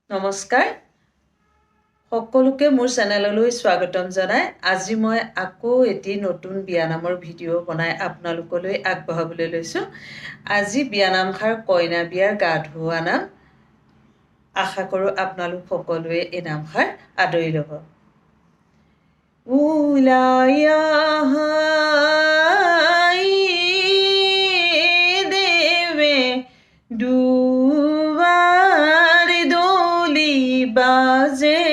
নমস্কাৰ সকলোকে মোৰ চেনেললৈ স্বাগতম জনাই আজি মই আকৌ এটি নতুন বিয়ানামৰ ভিডিঅ' বনাই আপোনালোকলৈ আগবঢ়াবলৈ লৈছোঁ। আজি বিয়ানামষাৰ কইনা বিয়াৰ গা ধুওৱা নাম। আশা কৰোঁ আপোনালোক সকলোৱে এই নামষাৰ আদৰি ল'ব। ওলাই আহা দেৱে দুৱাৰ দলি বাজে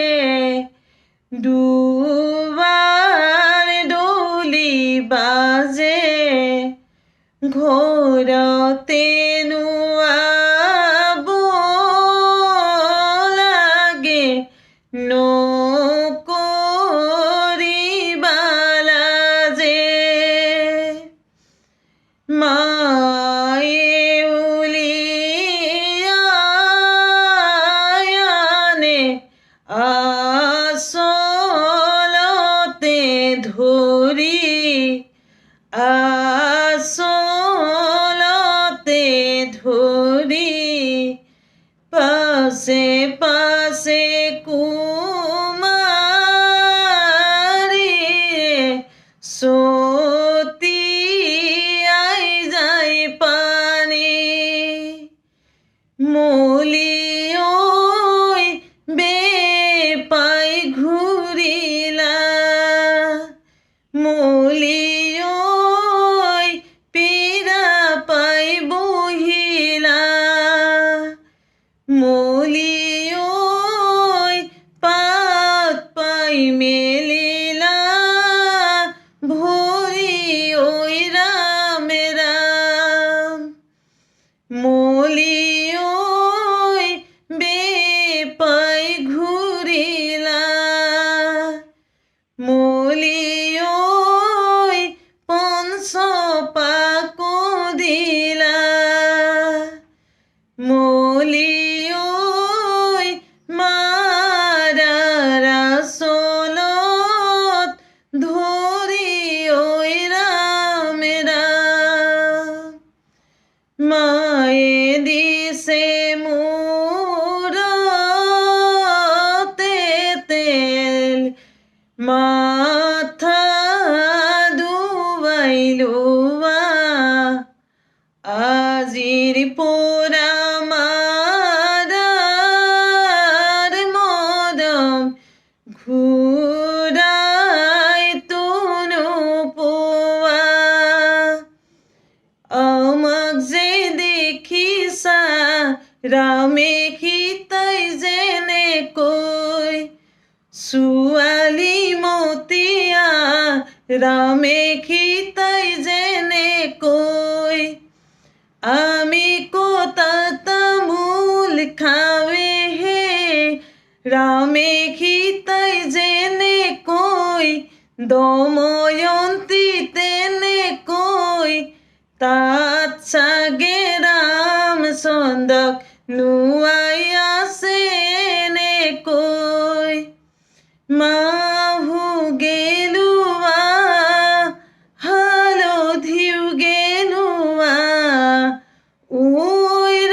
দুৱাৰ দলি বাজে ঘৰতে নোৱাব লাগে নকৰিবা লাজে মায়ে উলিয়ানে আচলতে ধৰি আচলতে ধৰি পাছে পাছে কুমাৰীয়ে ছটিয়াই যায় পানী মলিয়ৈ বেপাই ঘূৰিলা মলিয়ৈ পীৰা পাই বহিলা মলিয়ৈ পাত পাই মেলিলা ভৰি ঐ ৰাম ৰাম মলিয়ৈ বেপাই ঘূৰিলা মলিয়ৈ পঞ্চপাক দিলা মলিয়ৈ মাৰাৰ আচলত ধৰি ঐ ৰাম ৰাম মায়ে দিছে মূৰতে তেল মাথা ধুৱাই লোৱা আজিৰ পৰা মাৰাৰ মদম ঘূৰাই নোপোৱা আমাক যে দেখিছা ৰামে সীতাই যেনেকৈ ছোৱালী মতিয়া ৰামে সীতাই যেনেকৈ আমি কটা তামোল খাওঁহে ৰামে সীতাই যেনেকৈ দময়ন্তী তেনেকৈ তাত চাগে ৰামচন্দ্ৰক নোৱাই আছে এনেকৈ মাহু গেলোৱা হালধিও গেলোৱা ঐ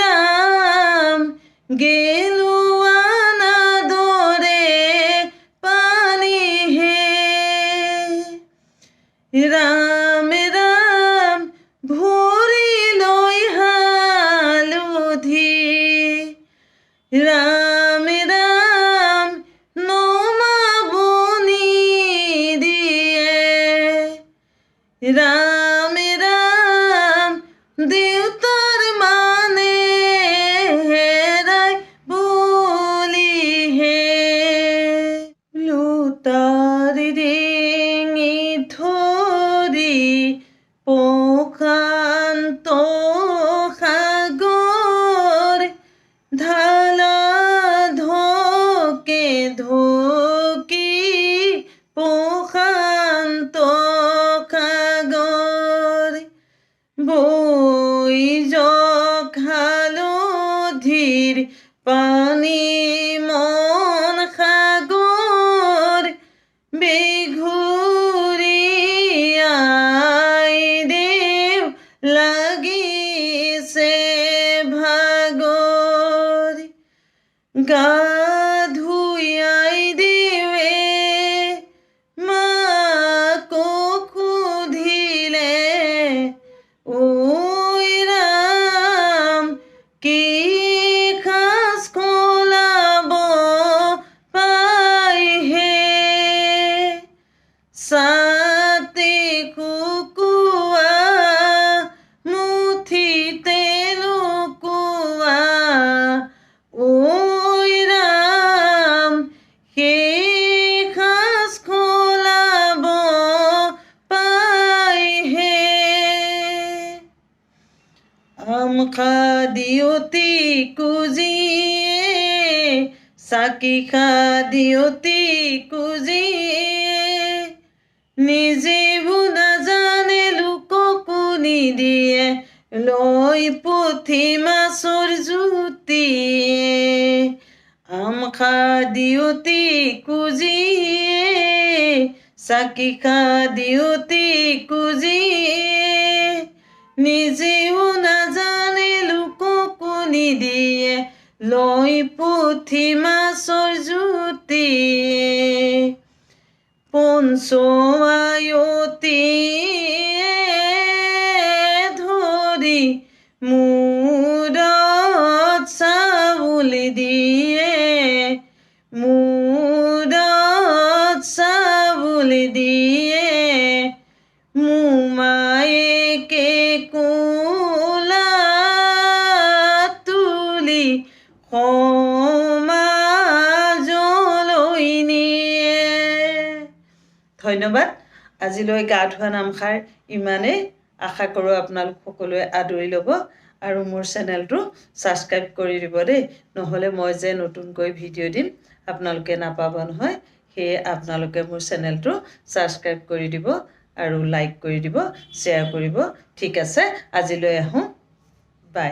ৰাম গেলোৱা নাদৰে পানীহে ৰাম ৰাম ভৰি লৈ হালধি ৰাম ৰাম নমাব ধুয়াই দিৱে মাকো সুধিলে ঐ ৰাম কি সাজ খলাব পাইহে ছাতি কুকুৱা মুঠিতে লুকুৱা ঐ ৰাম সেই সাজ খলাব পাইহে আমখা দিয়তি কুজিয়ে চাকি খা দিয়তি কুজিয়ে নিজেও নাজানে লোককো নিদিয়ে লৈ পুঠি মাছৰ জুতিয়ে আমখা দিয়তি কুজিয়ে চাকি খা দিয়তি কুজিয়ে নিজেও নাজানে লোককো নিদিয়ে লৈ পুঠি মাছৰ জুতিয়ে পঞ্চমায়তীয়ে ধৰি মূৰত চাউল দিয়ে মূৰত চাউল দিয়ে মোমায়েকে কোলা তুলি সমাজলৈ নিয়ে। ধন্যবাদ। আজিলৈ গা ধোৱা নামষাৰ ইমানেই। আশা কৰোঁ আপোনালোক সকলোৱে আদৰি ল'ব আৰু মোৰ চেনেলটো ছাবস্ক্ৰাইব কৰি দিব দেই, নহ'লে মই যে নতুনকৈ ভিডিঅ' দিম আপোনালোকে নাপাব নহয়। সেয়ে আপোনালোকে মোৰ চেনেলটো ছাবস্ক্ৰাইব কৰি দিব আৰু লাইক কৰি দিব, শ্বেয়াৰ কৰিব। ঠিক আছে, আজিলৈ আহোঁ। বাই।